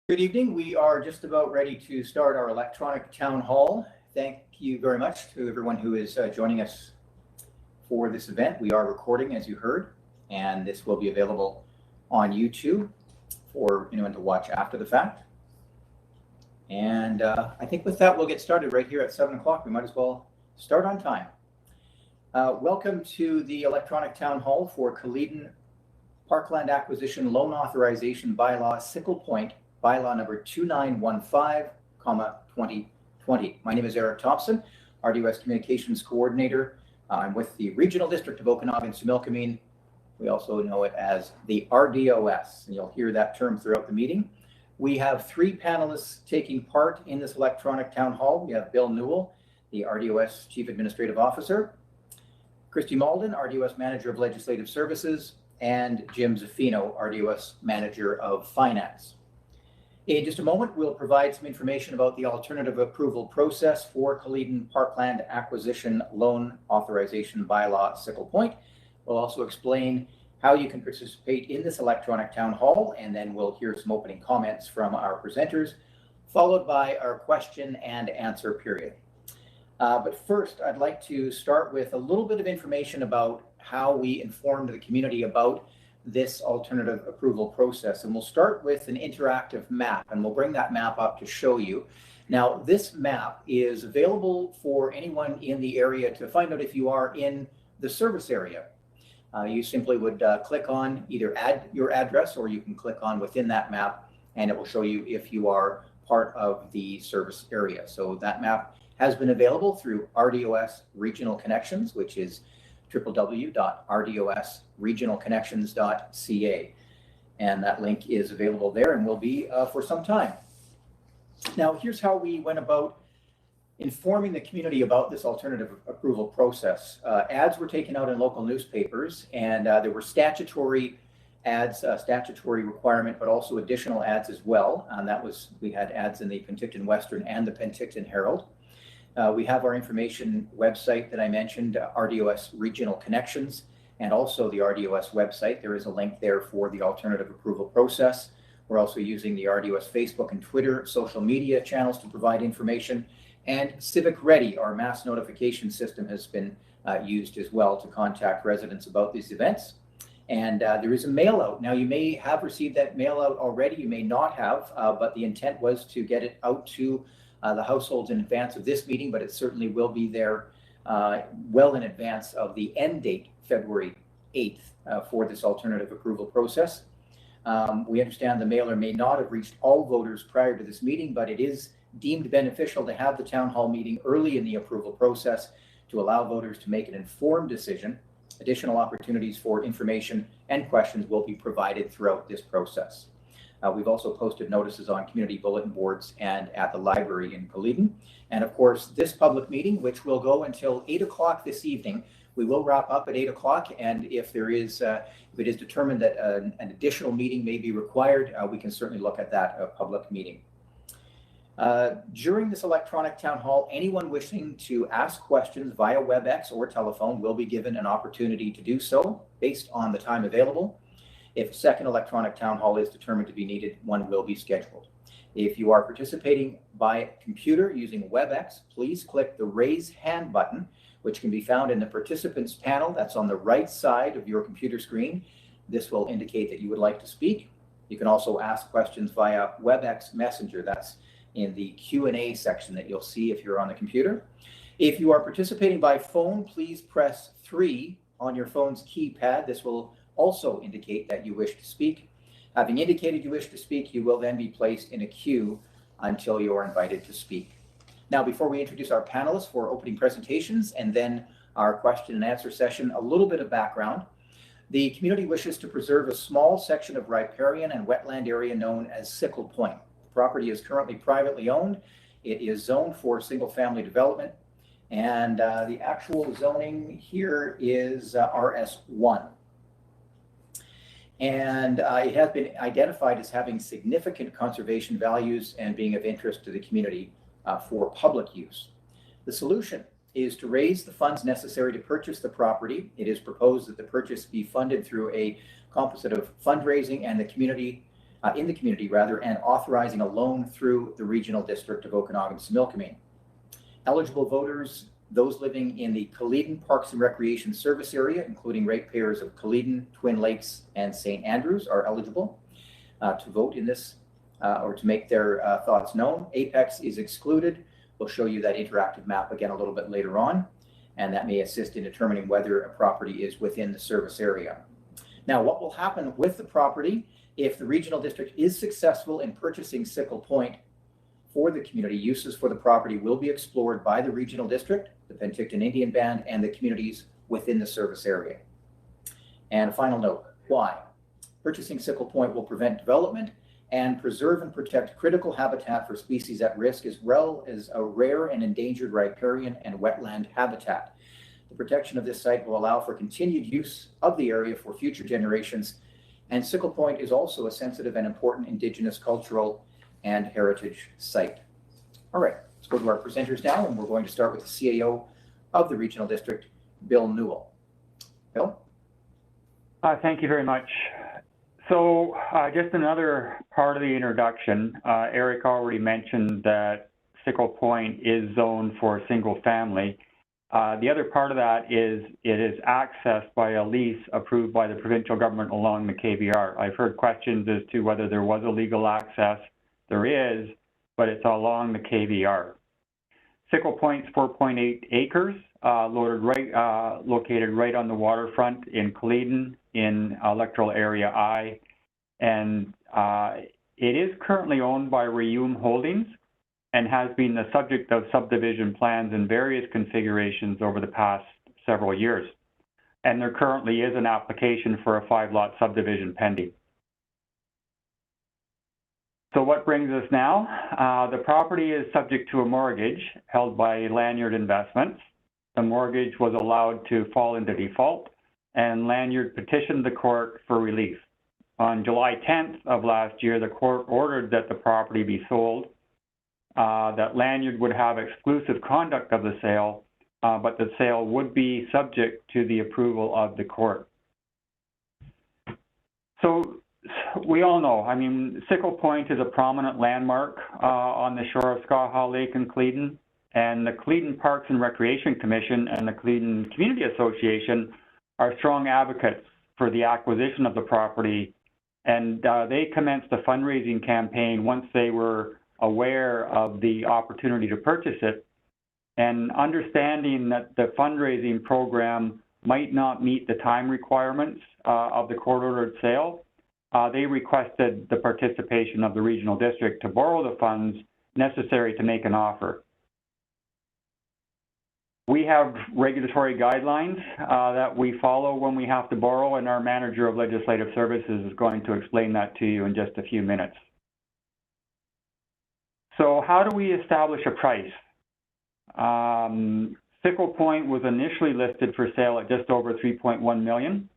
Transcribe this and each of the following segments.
Good evening. We are just about ready to start our electronic town hall. Thank you very much to everyone who is joining us for this event. We are recording, as you heard, and this will be available on YouTube for anyone to watch after the fact. And I think with that, we'll get started right here at 7 o'clock. We might as well start on time. Welcome to the electronic town hall for Culleton Parkland Acquisition Loan Authorization Bylaw Sickle Point, bylaw number 2915, 2020. My name is Eric Thompson, RDOS Communications Coordinator. I'm with the Regional District of Okanagan-Similkameen. We also know it as the RDOS, and you'll hear that term throughout the meeting. We have three panelists taking part in this electronic town hall. We have Bill Newell, the RDOS Chief Administrative Officer, Christy Malden, RDOS Manager of Legislative Services, and Jim Zaffino, RDOS Manager of Finance. In just a moment, we'll provide some information about the alternative approval process for Culleton Parkland Acquisition Loan Authorization Bylaw Sickle Point. We'll also explain how you can participate in this electronic town hall, and then we'll hear some opening comments from our presenters, followed by our question and answer period. But first, I'd like to start with a little bit of information about how we informed the community about this alternative approval process. And we'll start with an interactive map, and we'll bring that map up to show you. Now, this map is available for anyone in the area to find out if you are in the service area. You simply would click on either add your address, or you can click on within that map, and it will show you if you are part of the service area. So that map has been available through RDOS Regional Connections, which is www.rdosregionalconnections.ca. And that link is available there and will be for some time. Now, here's how we went about informing the community about this alternative approval process. Ads were taken out in local newspapers, and there were statutory ads, statutory requirement, but also additional ads as well. We had ads in the Penticton Western and the Penticton Herald. We have our information website that I mentioned, RDOS Regional Connections, and also the RDOS website. There is a link there for the alternative approval process. We're also using the RDOS Facebook and Twitter social media channels to provide information. And Civic Ready, our mass notification system, has been used as well to contact residents about these events. And there is a mail out. Now, you may have received that mail out already, you may not have, but the intent was to get it out to the households in advance of this meeting, but it certainly will be there well in advance of the end date, February 8th, for this alternative approval process. We understand the mailer may not have reached all voters prior to this meeting, but it is deemed beneficial to have the town hall meeting early in the approval process to allow voters to make an informed decision. Additional opportunities for information and questions will be provided throughout this process. We've also posted notices on community bulletin boards and at the library in Culleton. And of course, this public meeting, which will go until 8 o'clock this evening, we will wrap up at 8 o'clock. And if it is determined that an additional meeting may be required, we can certainly look at that public meeting. During this electronic town hall, anyone wishing to ask questions via WebEx or telephone will be given an opportunity to do so based on the time available. If a second electronic town hall is determined to be needed, one will be scheduled. If you are participating by computer using WebEx, please click the raise hand button, which can be found in the participants panel. That's on the right side of your computer screen. This will indicate that you would like to speak. You can also ask questions via WebEx Messenger. That's in the Q&A section that you'll see if you're on the computer. If you are participating by phone, please press 3 on your phone's keypad. This will also indicate that you wish to speak. Having indicated you wish to speak, you will then be placed in a queue until you are invited to speak. Now, before we introduce our panelists for opening presentations and then our question and answer session, a little bit of background. The community wishes to preserve a small section of riparian and wetland area known as Sickle Point. The property is currently privately owned. It is zoned for single-family development, and the actual zoning here is RS1. And it has been identified as having significant conservation values and being of interest to the community for public use. The solution is to raise the funds necessary to purchase the property. It is proposed that the purchase be funded through a composite of fundraising and the community in the community rather, and authorizing a loan through the Regional District of Okanagan-Similkameen. Eligible voters, those living in the Kaleden Parks and Recreation Service area, including ratepayers of Kaleden, Twin Lakes, and St. Andrews, are eligible to vote in this or to make their thoughts known. Apex is excluded. We'll show you that interactive map again a little bit later on, and that may assist in determining whether a property is within the service area. Now, what will happen with the property if the Regional District is successful in purchasing Sickle Point for the community? Uses for the property will be explored by the Regional District, the Penticton Indian Band, and the communities within the service area. And a final note, why? Purchasing Sickle Point will prevent development and preserve and protect critical habitat for species at risk, as well as a rare and endangered riparian and wetland habitat. The protection of this site will allow for continued use of the area for future generations, and Sickle Point is also a sensitive and important Indigenous cultural and heritage site. All right, let's go to our presenters now, and we're going to start with the CAO of the Regional District, Bill Newell. Bill? Thank you very much. So just another part of the introduction. Eric already mentioned that Sickle Point is zoned for single family. The other part of that is it is accessed by a lease approved by the provincial government along the KVR. I've heard questions as to whether there was a legal access. There is, but it's along the KVR. Sickle Point's 4.8 acres, located right on the waterfront in Kaleden in electoral area I, and it is currently owned by Reum Holdings and has been the subject of subdivision plans in various configurations over the past several years. And there currently is an application for a 5-lot subdivision pending. So what brings us now? The property is subject to a mortgage held by Lanyard Investments. The mortgage was allowed to fall into default, and Lanyard petitioned the court for relief. On July 10th of last year, the court ordered that the property be sold, that Lanyard would have exclusive conduct of the sale, but the sale would be subject to the approval of the court. So we all know, I mean, Sickle Point is a prominent landmark on the shore of Skaha Lake in Kaleden, and the Kaleden Parks and Recreation Commission and the Kaleden Community Association are strong advocates for the acquisition of the property, and they commenced a fundraising campaign once they were aware of the opportunity to purchase it, and understanding that the fundraising program might not meet the time requirements of the court-ordered sale. They requested the participation of the Regional District to borrow the funds necessary to make an offer. We have regulatory guidelines that we follow when we have to borrow, and our Manager of Legislative Services is going to explain that to you in just a few minutes. So how do we establish a price? Sickle Point was initially listed for sale at just over $3.1 million.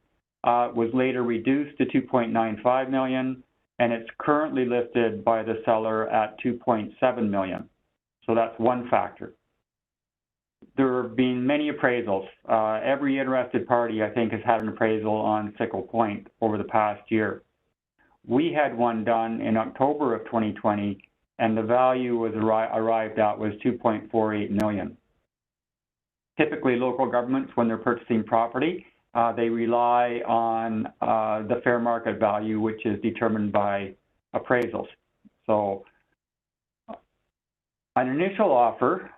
It was later reduced to $2.95 million, and it's currently listed by the seller at $2.7 million. So that's one factor. There have been many appraisals. Every interested party, I think, has had an appraisal on Sickle Point over the past year. We had one done in October of 2020, and the value was arrived at was $2.48 million. Typically, local governments, when they're purchasing property, they rely on the fair market value, which is determined by appraisals. So an initial offer,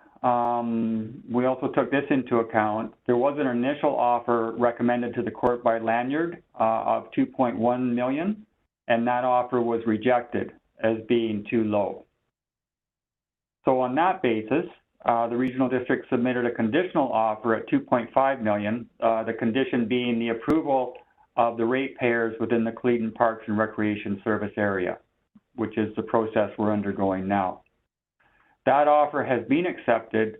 we also took this into account. There was an initial offer recommended to the court by Lanyard of $2.1 million, and that offer was rejected as being too low. So on that basis, the Regional District submitted a conditional offer at $2.5 million, the condition being the approval of the ratepayers within the Kaleden Parks and Recreation Service area, which is the process we're undergoing now. That offer has been accepted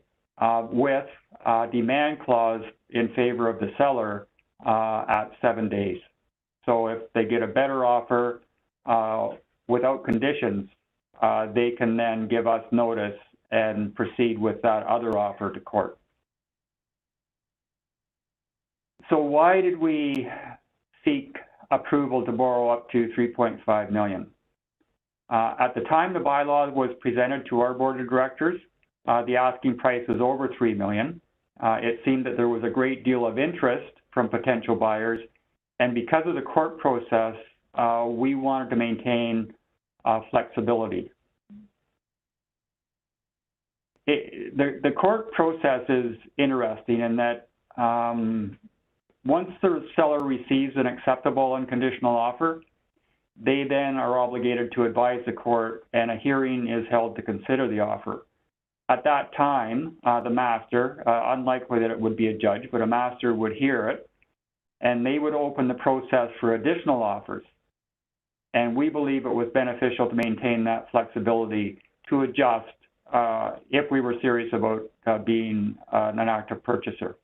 with a demand clause in favor of the seller at 7 days. So if they get a better offer without conditions, they can then give us notice and proceed with that other offer to court. So why did we seek approval to borrow up to $3.5 million? At the time the bylaw was presented to our board of directors, the asking price was over $3 million. It seemed that there was a great deal of interest from potential buyers, and because of the court process, we wanted to maintain flexibility. The court process is interesting in that once the seller receives an acceptable unconditional offer, they then are obligated to advise the court, and a hearing is held to consider the offer. At that time, the master, unlikely that it would be a judge, but a master would hear it, and they would open the process for additional offers. And we believe it was beneficial to maintain that flexibility to adjust if we were serious about being an active purchaser.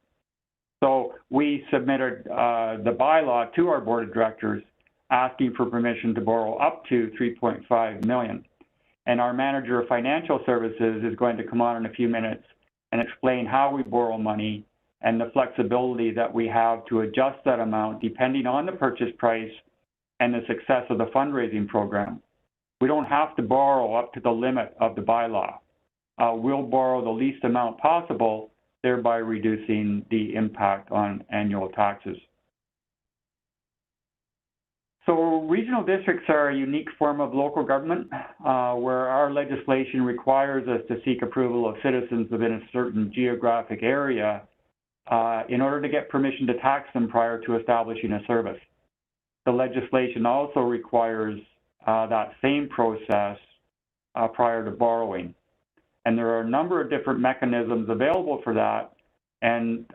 So we submitted the bylaw to our board of directors asking for permission to borrow up to $3.5 million. And our manager of financial services is going to come on in a few minutes and explain how we borrow money and the flexibility that we have to adjust that amount depending on the purchase price and the success of the fundraising program. We don't have to borrow up to the limit of the bylaw. We'll borrow the least amount possible, thereby reducing the impact on annual taxes. So regional districts are a unique form of local government where our legislation requires us to seek approval of citizens within a certain geographic area in order to get permission to tax them prior to establishing a service. The legislation also requires that same process prior to borrowing. And there are a number of different mechanisms available for that. And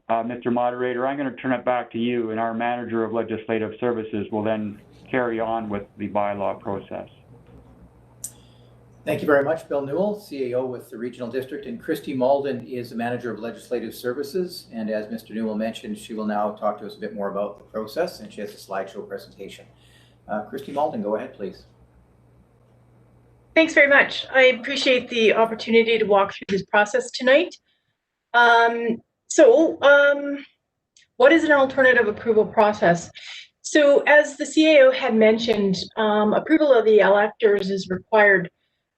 Mr. Moderator, I'm going to turn it back to you, and our Manager of Legislative Services will then carry on with the bylaw process. Thank you very much, Bill Newell, CAO with the Regional District, and Christy Malden is the Manager of Legislative Services. And as Mr. Newell mentioned, she will now talk to us a bit more about the process, and she has a slideshow presentation. Christy Malden, go ahead, please. Thanks very much. I appreciate the opportunity to walk through this process tonight. What is an alternative approval process? So as the CAO had mentioned, approval of the electors is required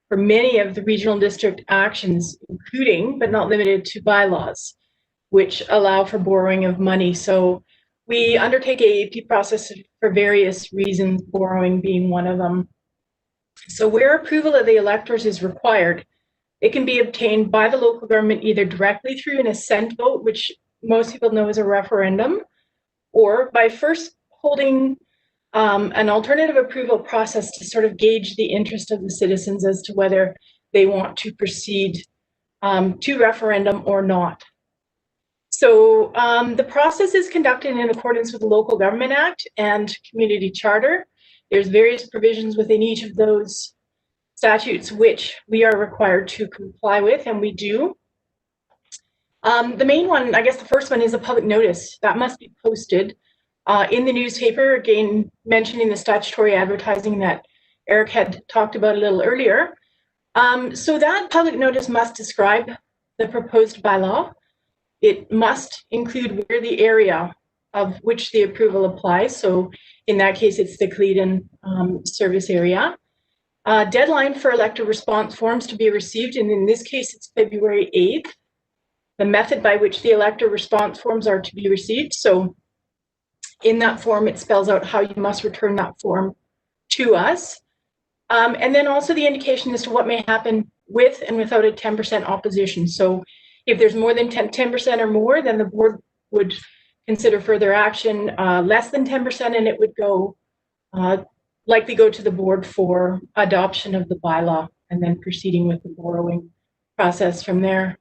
for many of the regional district actions, including but not limited to bylaws, which allow for borrowing of money. So we undertake AAP process for various reasons, borrowing being one of them. So where approval of the electors is required, it can be obtained by the local government either directly through an assent vote, which most people know as a referendum, or by first holding an alternative approval process to sort of gauge the interest of the citizens as to whether they want to proceed to referendum or not. So the process is conducted in accordance with the Local Government Act and Community Charter. There's various provisions within each of those statutes which we are required to comply with, and we do. The main one, I guess the first one, is a public notice that must be posted in the newspaper, again mentioning the statutory advertising that Eric had talked about a little earlier. So that public notice must describe the proposed bylaw. It must include where the area of which the approval applies. So in that case, it's the Cleedon service area. Deadline for elector response forms to be received, and in this case, it's February 8th. The method by which the elector response forms are to be received. So in that form, it spells out how you must return that form to us. And then also the indication as to what may happen with and without a 10% opposition. So if there's more than 10% or more, then the board would consider further action. Less than 10%, and it would go likely go to the board for adoption of the bylaw and then proceeding with the borrowing process from there.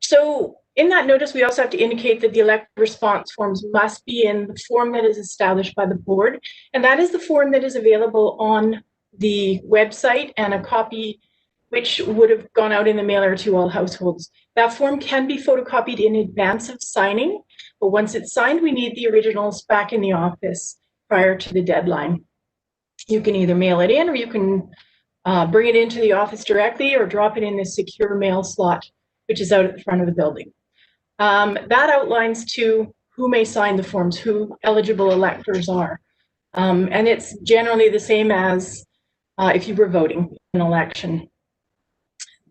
So in that notice, we also have to indicate that the elected response forms must be in the form that is established by the board. And that is the form that is available on the website, and a copy which would have gone out in the mailer to all households. That form can be photocopied in advance of signing, but once it's signed, we need the originals back in the office prior to the deadline. You can either mail it in, or you can bring it into the office directly, or drop it in the secure mail slot, which is out at the front of the building. That outlines to who may sign the forms, who eligible electors are. And it's generally the same as if you were voting in an election.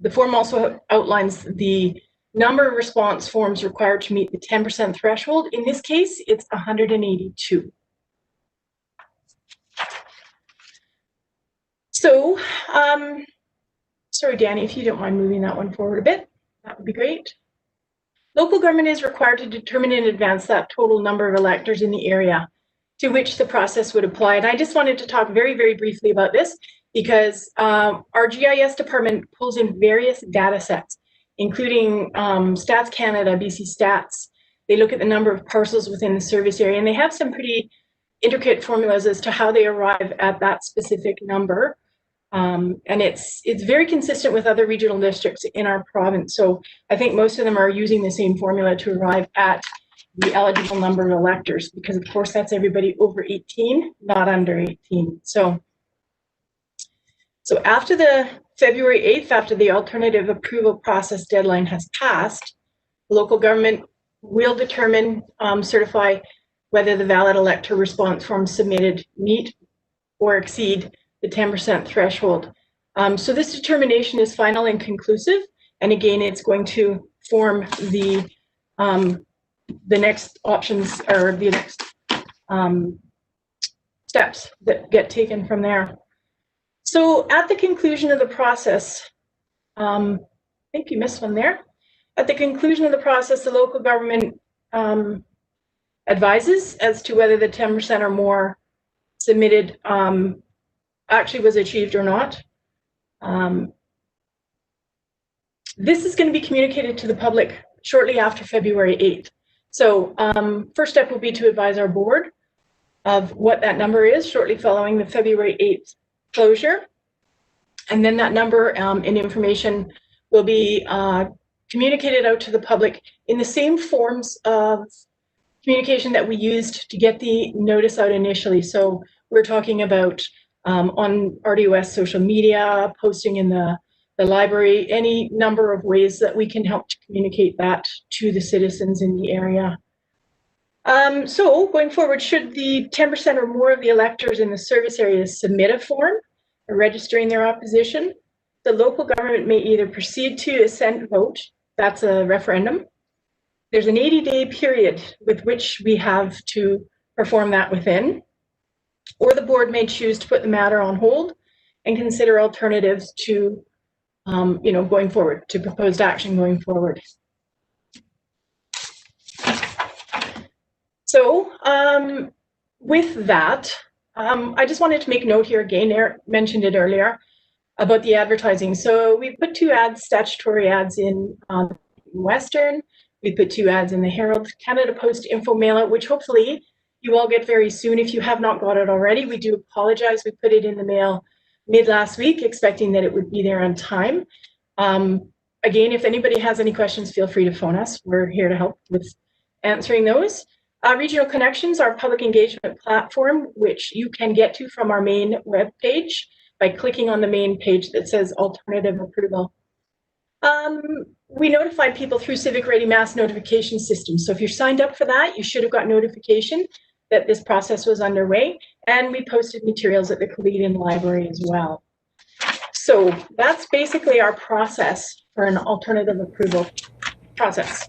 The form also outlines the number of response forms required to meet the 10% threshold. In this case, it's 182. So, sorry, Danny, if you don't mind moving that one forward a bit, that would be great. Local government is required to determine in advance that total number of electors in the area to which the process would apply. And I just wanted to talk very, very briefly about this because our GIS department pulls in various data sets, including Stats Canada, BC Stats. They look at the number of parcels within the service area, and they have some pretty intricate formulas as to how they arrive at that specific number. And it's very consistent with other regional districts in our province. So I think most of them are using the same formula to arrive at the eligible number of electors, because of course that's everybody over 18, not under 18. So after the February 8th, after the alternative approval process deadline has passed, local government will determine, certify whether the valid elector response forms submitted meet or exceed the 10% threshold. So this determination is final and conclusive, and again, it's going to form the next options, or the next steps that get taken from there. So at the conclusion of the process, I think you missed one there. At the conclusion of the process, the local government advises as to whether the 10% or more submitted actually was achieved or not. This is going to be communicated to the public shortly after February 8th. So first step will be to advise our board of what that number is shortly following the February 8th closure. And then that number and information will be communicated out to the public in the same forms of communication that we used to get the notice out initially. So we're talking about on RDOS social media, posting in the library, any number of ways that we can help to communicate that to the citizens in the area. So going forward, should the 10% or more of the electors in the service area submit a form registering their opposition, the local government may either proceed to assent vote, that's a referendum. There's an 80-day period with which we have to perform that within, or the board may choose to put the matter on hold and consider alternatives to, going forward, to proposed action going forward. So with that, I just wanted to make note here again, Eric mentioned it earlier, about the advertising. So we put 2 ads, statutory ads in Western. We put 2 ads in the Herald Canada Post info mailer, which hopefully you all get very soon if you have not got it already. We do apologize. We put it in the mail mid last week, expecting that it would be there on time. Again, if anybody has any questions, feel free to phone us. We're here to help with answering those. Regional Connections, our public engagement platform, which you can get to from our main webpage by clicking on the main page that says alternative approval. We notified people through Civic Ready Mass notification system. So if you're signed up for that, you should have got notification that this process was underway, and we posted materials at the Collegian Library as well. So that's basically our process for an alternative approval process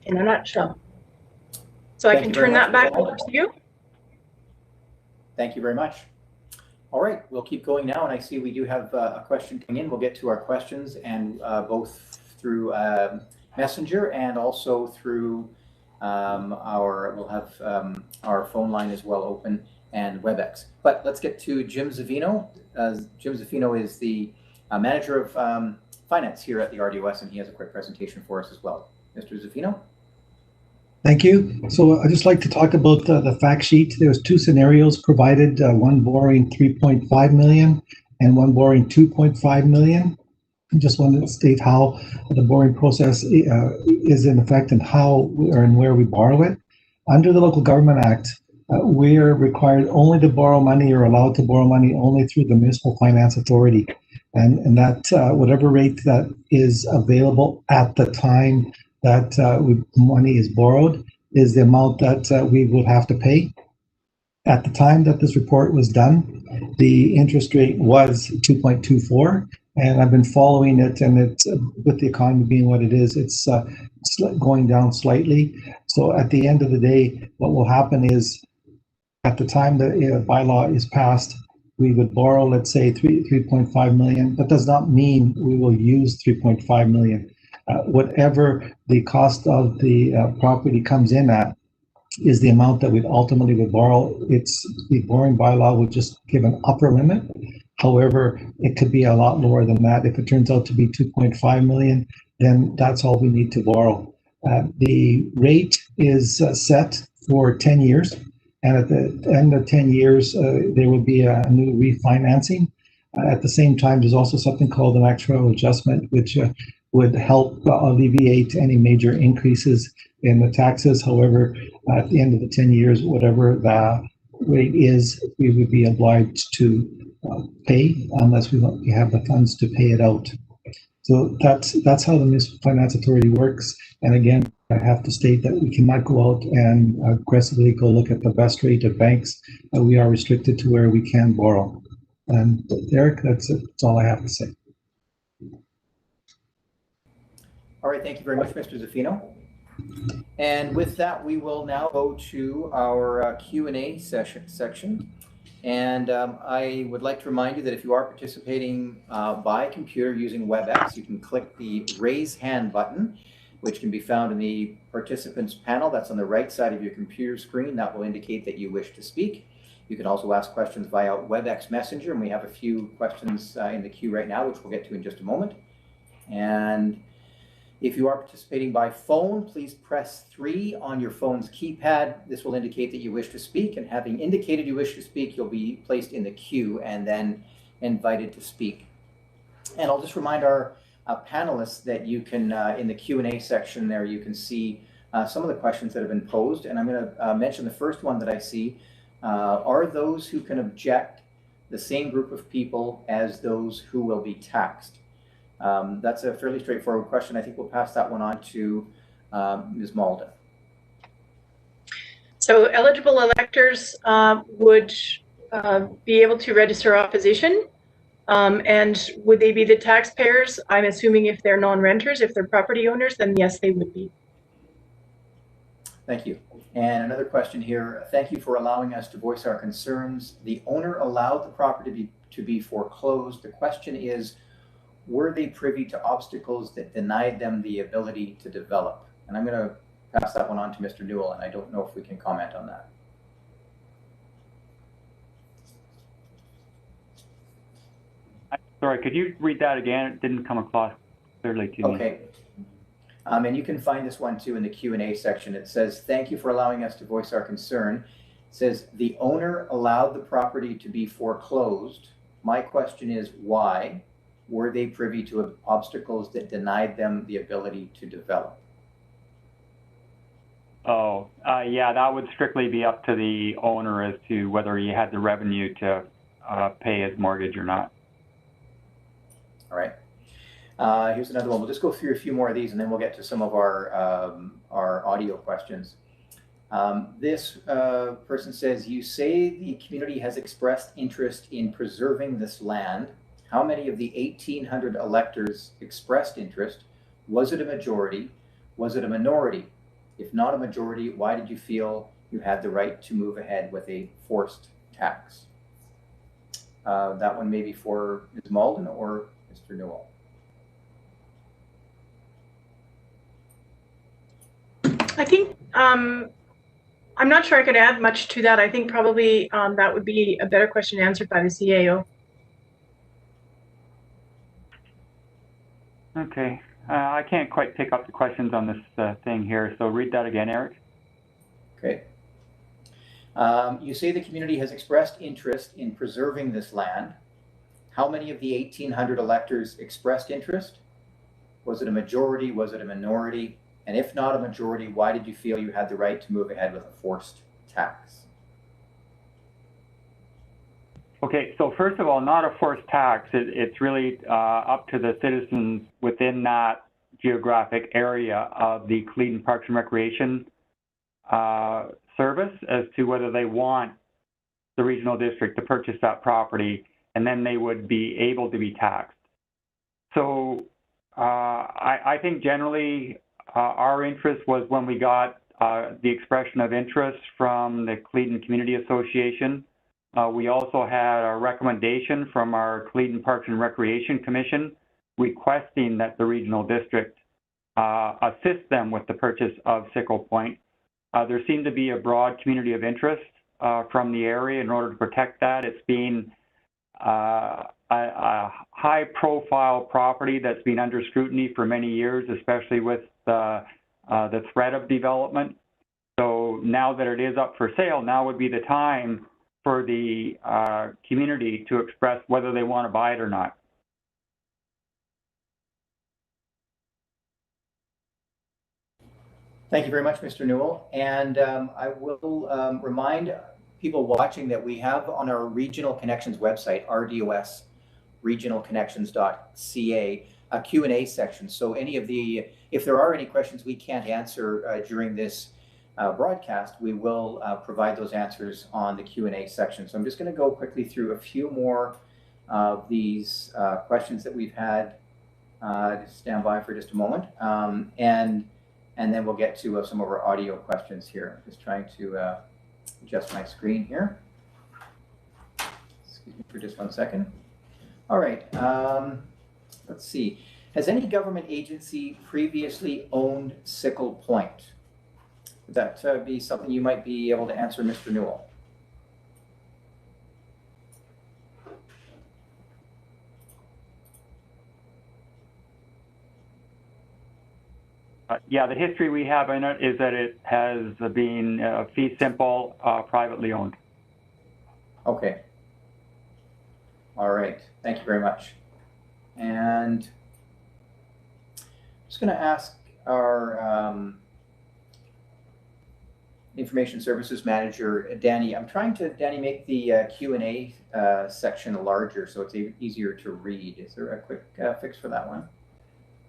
in a nutshell. So I can turn that back over to you. Thank you very much. All right, we'll keep going now, and I see we do have a question coming in. We'll get to our questions, and both through Messenger and also through we'll have our phone line as well open, and WebEx. But let's get to Jim Zavino. Jim Zavino is the manager of finance here at the RDOS, and he has a quick presentation for us as well. Mr. Zavino. Thank you. So I'd just like to talk about the fact sheet. There's 2 scenarios provided, one borrowing 3.5 million and one borrowing 2.5 million. I just wanted to state how the borrowing process is in effect and how and where we borrow it. Under the Local Government Act, we are required only to borrow money, or allowed to borrow money only through the Municipal Finance Authority. And that whatever rate that is available at the time that money is borrowed is the amount that we would have to pay. At the time that this report was done, the interest rate was 2.24, and I've been following it, and it's with the economy being what it is, it's going down slightly. So at the end of the day, what will happen is at the time the bylaw is passed, we would borrow, let's say, 3.5 million. That does not mean we will use 3.5 million. Whatever the cost of the property comes in at is the amount that we ultimately would borrow. It's the borrowing bylaw would just give an upper limit. However, it could be a lot lower than that. If it turns out to be 2.5 million, then that's all we need to borrow. The rate is set for 10 years. And at the end of 10 years, there will be a new refinancing. At the same time, there's also something called an actuarial adjustment, which would help alleviate any major increases in the taxes. However, at the end of the 10 years, whatever the rate is, we would be obliged to pay unless we have the funds to pay it out. So that's how the Municipal Finance Authority works. And again, I have to state that we cannot go out and aggressively go look at the best rate of banks. We are restricted to where we can borrow. And Eric, that's it. That's all I have to say. All right, thank you very much, Mr. Zaffino. And with that, we will now go to our Q&A section. And I would like to remind you that if you are participating by computer using WebEx, you can click the raise hand button, which can be found in the participants panel. That's on the right side of your computer screen. That will indicate that you wish to speak. You can also ask questions via WebEx Messenger, and we have a few questions in the queue right now, which we'll get to in just a moment. And if you are participating by phone, please press 3 on your phone's keypad. This will indicate that you wish to speak, and having indicated you wish to speak, you'll be placed in the queue and then invited to speak. And I'll just remind our panelists that you can, in the Q&A section there, you can see some of the questions that have been posed. And I'm going to mention the first one that I see. Are those who can object the same group of people as those who will be taxed? That's a fairly straightforward question. I think we'll pass that one on to Ms. Malden. So eligible electors would be able to register opposition. And would they be the taxpayers? I'm assuming if they're non-renters, if they're property owners, then yes, they would be. Thank you. And another question here. Thank you for allowing us to voice our concerns. The owner allowed the property to be foreclosed. The question is, were they privy to obstacles that denied them the ability to develop? And I'm going to pass that one on to Mr. Newell, and I don't know if we can comment on that. Sorry, could you read that again? It didn't come across clearly to me. Okay. And you can find this one too in the Q&A section. It says, thank you for allowing us to voice our concern. It says, the owner allowed the property to be foreclosed. My question is, why? Were they privy to obstacles that denied them the ability to develop? Oh, yeah, that would strictly be up to the owner as to whether he had the revenue to pay his mortgage or not. All right. Here's another one. We'll just go through a few more of these, and then we'll get to some of our audio questions. This person says, you say the community has expressed interest in preserving this land. How many of the 1,800 electors expressed interest? Was it a majority? Was it a minority? If not a majority, why did you feel you had the right to move ahead with a forced tax? That one may be for Ms. Malden or Mr. Newell. I think, I'm not sure I could add much to that. I think probably that would be a better question answered by the CAO. Okay, I can't quite pick up the questions on this thing here, so read that again, Eric. Okay. You say the community has expressed interest in preserving this land. How many of the 1,800 electors expressed interest? Was it a majority? Was it a minority? And if not a majority, why did you feel you had the right to move ahead with a forced tax? Okay, so first of all, not a forced tax. It's really up to the citizens within that geographic area of the Cleveland Parks and Recreation Service as to whether they want the regional district to purchase that property, and then they would be able to be taxed. So I think generally our interest was when we got the expression of interest from the Cleveland Community Association. We also had a recommendation from our Cleveland Parks and Recreation Commission requesting that the regional district assist them with the purchase of Sickle Point. There seemed to be a broad community of interest from the area in order to protect that. It's been a high-profile property that's been under scrutiny for many years, especially with the threat of development. So now that it is up for sale, now would be the time for the community to express whether they want to buy it or not. Thank you very much, Mr. Newell. And I will remind people watching that we have on our Regional Connections website, RDOS regionalconnections.ca, a Q&A section. So if there are any questions we can't answer during this broadcast, we will provide those answers on the Q&A section. So I'm just going to go quickly through a few more of these questions that we've had. Just stand by for just a moment. And then we'll get to some of our audio questions here. I'm just trying to adjust my screen here. Excuse me for just 1 second. All right, let's see. Has any government agency previously owned Sickle Point? Would that be something you might be able to answer, Mr. Newell? Yeah, the history we have in it is that it has been fee simple, privately owned. Okay. All right. Thank you very much. And I'm just going to ask our Information Services Manager, Danny. I'm trying to, Danny, make the Q&A section larger so it's easier to read. Is there a quick fix for that one?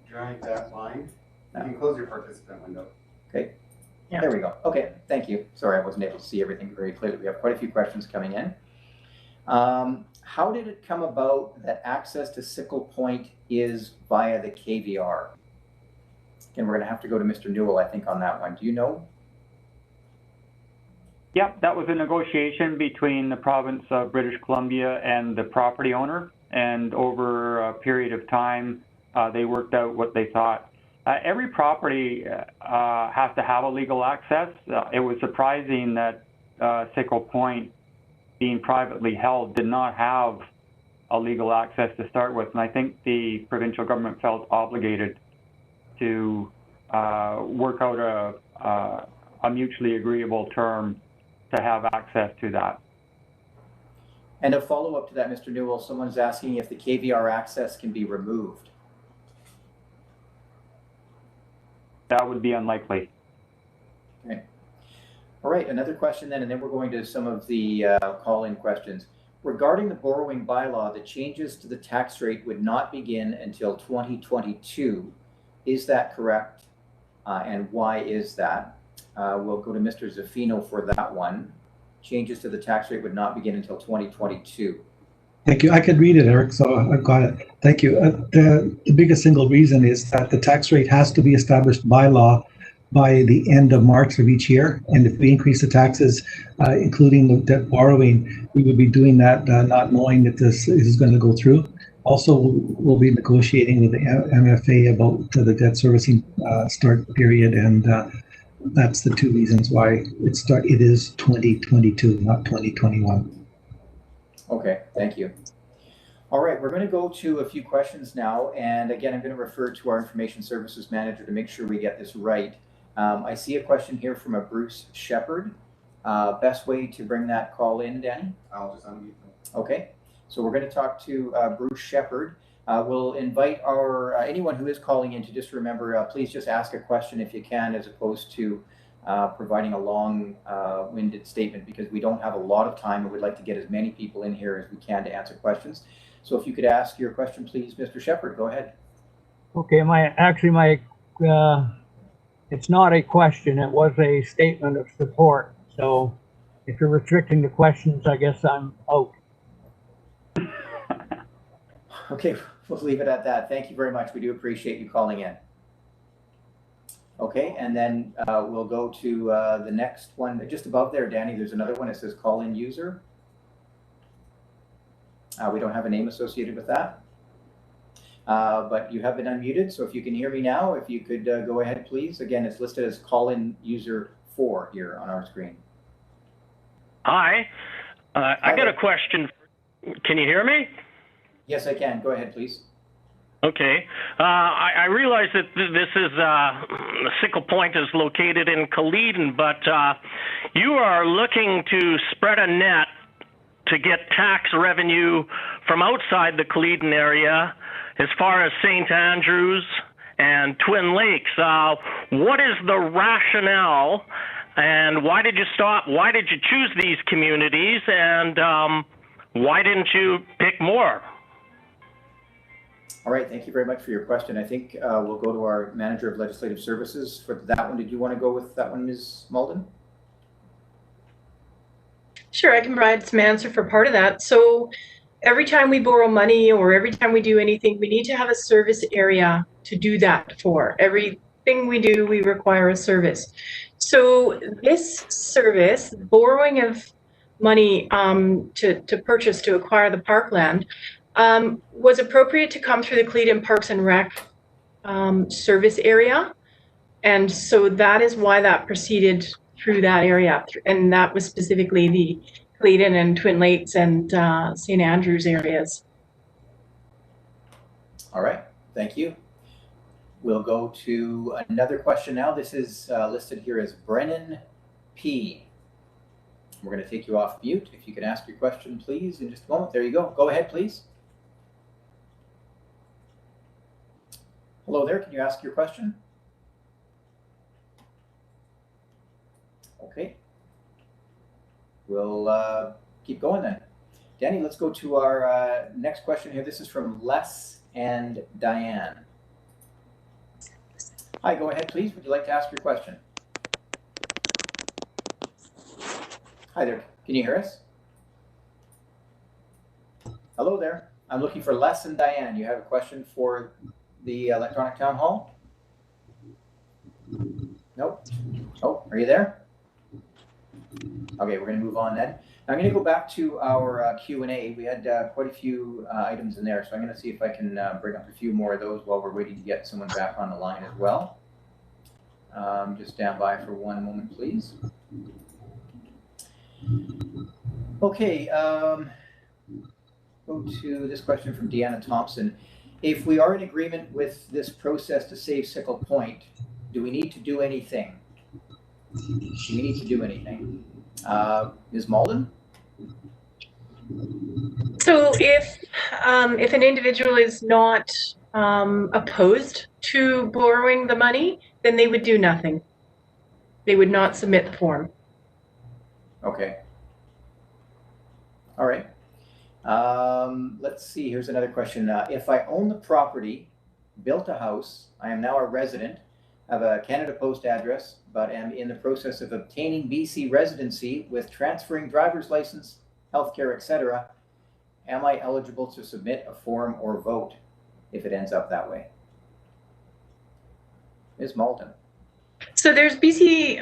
Drag that line. You can close your participant window. Okay. Yeah. There we go. Okay, thank you. Sorry, I wasn't able to see everything very clearly. We have quite a few questions coming in. How did it come about that access to Sickle Point is via the KVR? Again, we're going to have to go to Mr. Newell, I think, on that one. Do you know? Yep, that was a negotiation between the province of British Columbia and the property owner. And over a period of time, they worked out what they thought. Every property has to have a legal access. It was surprising that Sickle Point, being privately held, did not have a legal access to start with. And I think the provincial government felt obligated to work out a mutually agreeable term to have access to that. And a follow-up to that, Mr. Newell, someone's asking if the KVR access can be removed. That would be unlikely. Okay. All right, another question then, and then we're going to some of the call-in questions. Regarding the borrowing bylaw, the changes to the tax rate would not begin until 2022. Is that correct? And why is that? We'll go to Mr. Zaffino for that one. Changes to the tax rate would not begin until 2022. Thank you. I could read it, Eric, so I've got it. Thank you. The biggest single reason is that the tax rate has to be established by law by the end of March of each year. And if we increase the taxes, including the debt borrowing, we would be doing that not knowing that this is going to go through. Also, we'll be negotiating with the MFA about the debt servicing start period, and that's the two reasons why it is 2022, not 2021. Okay, thank you. All right, we're going to go to a few questions now. And again, I'm going to refer to our Information Services Manager to make sure we get this right. I see a question here from a Bruce Shepard. Best way to bring that call in, Danny? I'll just unmute them. Okay, so we're going to talk to Bruce Shepard. We'll invite our anyone who is calling in to just remember, please just ask a question if you can, as opposed to providing a long-winded statement, because we don't have a lot of time and we'd like to get as many people in here as we can to answer questions. So if you could ask your question, please, Mr. Shepard, go ahead. Okay, it's not a question, it was a statement of support. So If you're restricting the questions, I guess I'm out. Okay, we'll leave it at that. Thank you very much. We do appreciate you calling in. Okay, and then we'll go to the next one. Just above there, Danny, there's another one. It says call-in user. We don't have a name associated with that. But you have been unmuted, so if you can hear me now, if you could go ahead, please. Again, it's listed as call-in user 4 here on our screen. Hi. I got a question. Can you hear me? Yes, I can. Go ahead, please. Okay. I realize that this is Sickle Point is located in Culleton, but you are looking to spread a net to get tax revenue from outside the Culleton area as far as St. Andrews and Twin Lakes. What is the rationale, and why did you stop? Why did you choose these communities, and why didn't you pick more? All right, thank you very much for your question. I think we'll go to our Manager of Legislative Services for that one. Did you want to go with that one, Ms. Malden? Sure, I can provide some answer for part of that. So every time we borrow money or every time we do anything, we need to have a service area to do that for. Everything we do, we require a service. So this service, borrowing of money to purchase, to acquire the parkland, was appropriate to come through the Culleton Parks and Rec service area. And so that is why that proceeded through that area. And that was specifically the Culleton and Twin Lakes and St. Andrews areas. All right, thank you. We'll go to another question now. This is listed here as Brennan P. We're going to take you off mute. If you can ask your question, please, in just a moment. There you go. Go ahead, please. Hello there. Can you ask your question? Okay. We'll keep going then. Danny, let's go to our next question here. This is from Les and Diane. Hi, go ahead, please. Would you like to ask your question? Hi there. Can you hear us? Hello there. I'm looking for Les and Diane. You have a question for the electronic town hall? Nope. Oh, are you there? Okay, we're going to move on then. I'm going to go back to our Q&A. We had quite a few items in there, so I'm going to see if I can bring up a few more of those while we're waiting to get someone back on the line as well. Just stand by for one moment, please. Okay, go to this question from Deanna Thompson. If we are in agreement with this process to save Sickle Point, do we need to do anything? Do we need to do anything? Ms. Malden? So if an individual is not opposed to borrowing the money, then they would do nothing. They would not submit the form. Okay. All right. Let's see. Here's another question. If I own the property, built a house, I am now a resident, have a Canada Post address, but am in the process of obtaining BC residency with transferring driver's license, healthcare, etc., am I eligible to submit a form or vote if it ends up that way? Ms. Malden. So there's BC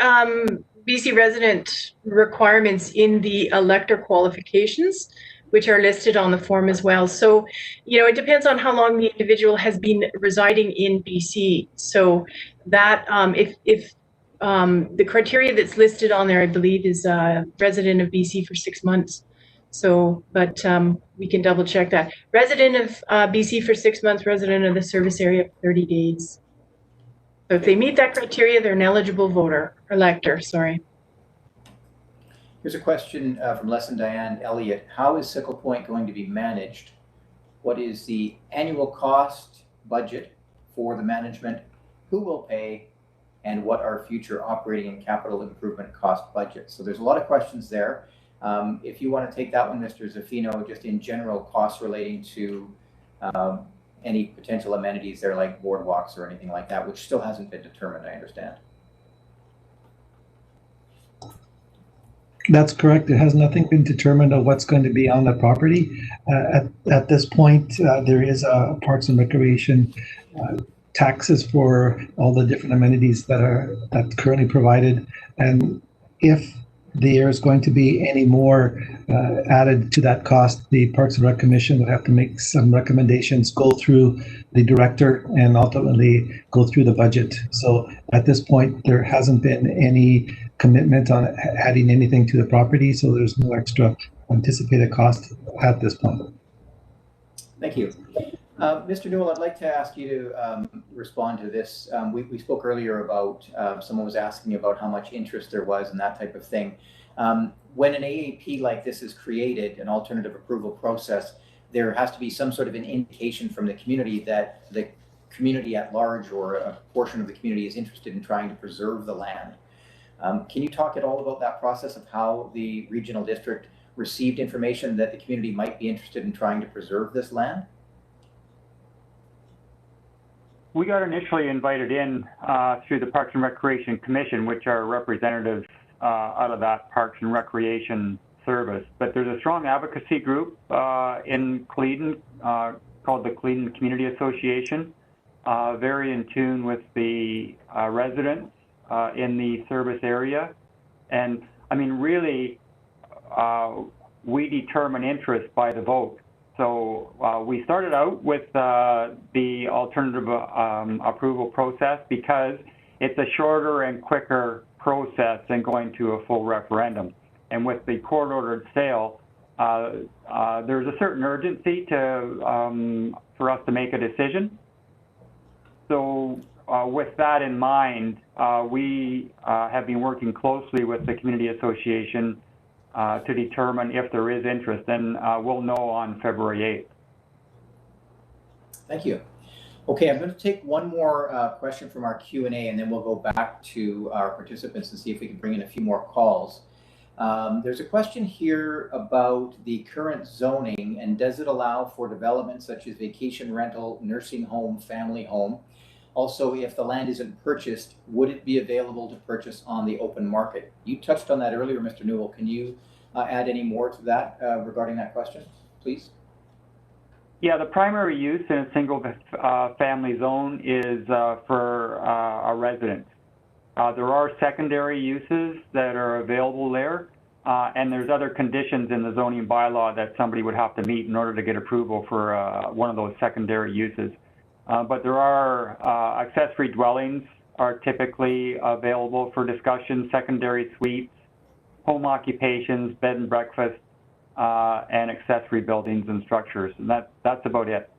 resident requirements in the elector qualifications, which are listed on the form as well. So, it depends on how long the individual has been residing in BC. So that if the criteria that's listed on there, I believe, is resident of BC for 6 months. So, but we can double check that. Resident of BC for 6 months, resident of the service area for 30 days. So if they meet that criteria, they're an eligible voter, elector, sorry. Here's a question from Les and Diane Elliott. How is Sickle Point going to be managed? What is the annual cost budget for the management? Who will pay? And what are future operating and capital improvement cost budgets? So there's a lot of questions there. If you want to take that one, Mr. Zaffino, just in general costs relating to any potential amenities there like boardwalks or anything like that, which still hasn't been determined, I understand. That's correct. It has nothing been determined of what's going to be on the property. At this point, there is a Parks and Recreation taxes for all the different amenities that's currently provided. And if there is going to be any more added to that cost, the Parks and Rec Commission would have to make some recommendations, go through the director, and ultimately go through the budget. So at this point, there hasn't been any commitment on adding anything to the property, so there's no extra anticipated cost at this point. Thank you. Mr. Newell, I'd like to ask you to respond to this. We spoke earlier about someone was asking about how much interest there was and that type of thing. When an AAP like this is created, an alternative approval process, there has to be some sort of an indication from the community that the community at large or a portion of the community is interested in trying to preserve the land. Can you talk at all about that process of how the regional district received information that the community might be interested in trying to preserve this land? We got initially invited in through the Parks and Recreation Commission, which are representatives out of that Parks and Recreation service. But there's a strong advocacy group in Cleedon called the Cleedon Community Association, very in tune with the residents in the service area. And I mean, really, we determine interest by the vote. So we started out with the alternative approval process because it's a shorter and quicker process than going to a full referendum. And with the court-ordered sale, there's a certain urgency for us to make a decision. So with that in mind, we have been working closely with the Community Association to determine if there is interest, and we'll know on February 8th. Thank you. Okay, I'm going to take one more question from our Q&A, and then we'll go back to our participants and see if we can bring in a few more calls. There's a question here about the current zoning, and does it allow for development such as vacation rental, nursing home, family home? Also, if the land isn't purchased, would it be available to purchase on the open market? You touched on that earlier, Mr. Newell. Can you add any more to that regarding that question, please? Yeah, the primary use in a single family zone is for a residence. There are secondary uses that are available there, and there's other conditions in the zoning bylaw that somebody would have to meet in order to get approval for one of those secondary uses. But there are accessory dwellings are typically available for discussion, secondary suites, home occupations, bed and breakfast, and accessory buildings and structures, and that's about it.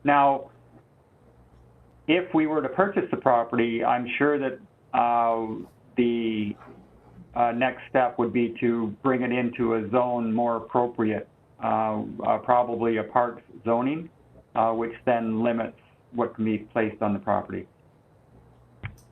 Now, if we were to purchase the property, I'm sure that the next step would be to bring it into a zone more appropriate, probably a park zoning, which then limits what can be placed on the property.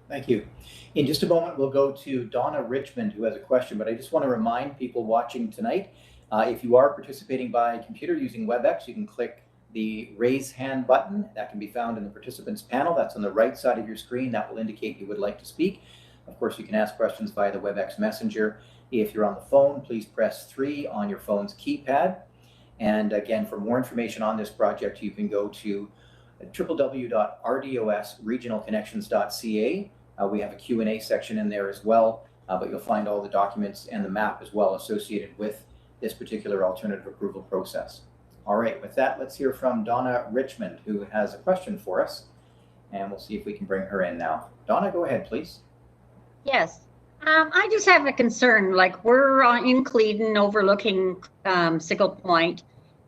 Thank you. In just a moment, we'll go to Donna Richmond, who has a question, but I just want to remind people watching tonight, if you are participating by computer using WebEx, you can click the raise hand button. That can be found in the participants panel. That's on the right side of your screen. That will indicate you would like to speak. Of course, you can ask questions via the WebEx Messenger. If you're on the phone, please press 3 on your phone's keypad. And again, for more information on this project, you can go to www.rdosregionalconnections.ca. We have a Q&A section in there as well, but you'll find all the documents and the map as well associated with this particular alternative approval process. All right, with that, let's hear from Donna Richmond, who has a question for us, and we'll see if we can bring her in now. Donna, go ahead, please. Yes, I just have a concern. Like, we're in Cleedon overlooking Sickle Point,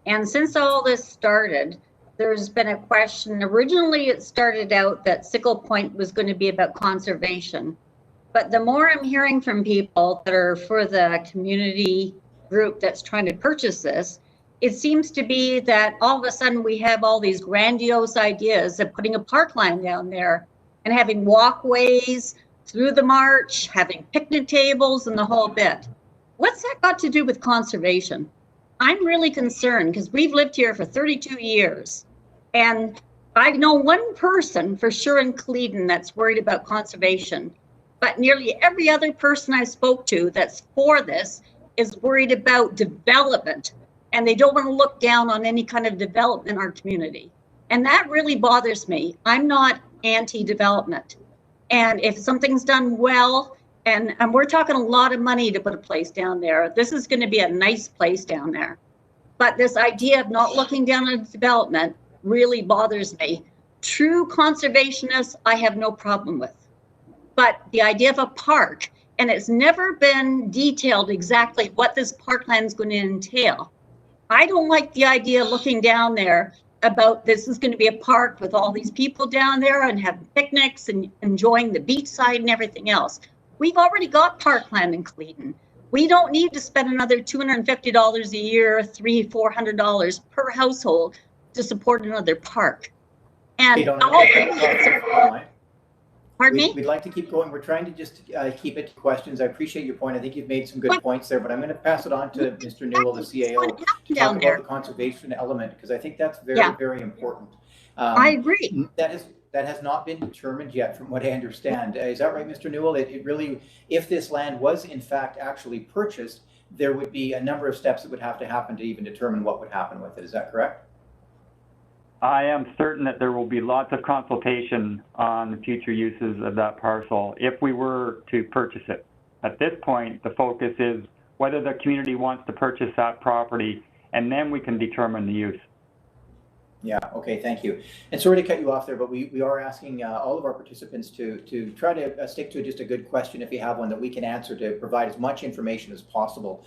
and since all this started, there's been a question. Originally, it started out that Sickle Point was going to be about conservation, but the more I'm hearing from people that are for the community group that's trying to purchase this, it seems to be that all of a sudden we have all these grandiose ideas of putting a parkland down there and having walkways through the march, having picnic tables and the whole bit. What's that got to do with conservation? I'm really concerned because we've lived here for 32 years. And I know one person for sure in Cleedon that's worried about conservation. But nearly every other person I spoke to that's for this is worried about development, and they don't want to look down on any kind of development in our community. And that really bothers me. I'm not anti-development. And if something's done well, and we're talking a lot of money to put a place down there, this is going to be a nice place down there. But this idea of not looking down on development really bothers me. True conservationists, I have no problem with. But the idea of a park, and it's never been detailed exactly what this parkland is going to entail. I don't like the idea of looking down there about this is going to be a park with all these people down there and having picnics and enjoying the beach side and everything else. We've already got parkland in Cleveland. We don't need to spend another $250 a year, $300-400 per household to support another park. And pardon me? We'd like to keep going. We're trying to just keep it to questions. I appreciate your point. I think you've made some good points there, but I'm going to pass it on to Mr. Newell, the CAO, to talk about the conservation element, because I think that's very, very important. I agree. That has not been determined yet, from what I understand. Is that right, Mr. Newell? It really, if this land was in fact actually purchased, there would be a number of steps that would have to happen to even determine what would happen with it. Is that correct? I am certain that there will be lots of consultation on the future uses of that parcel if we were to purchase it. At this point, the focus is whether the community wants to purchase that property, and then we can determine the use. Yeah, okay, thank you. And sorry to cut you off there, but we are asking all of our participants to try to stick to just a good question if you have one that we can answer, to provide as much information as possible.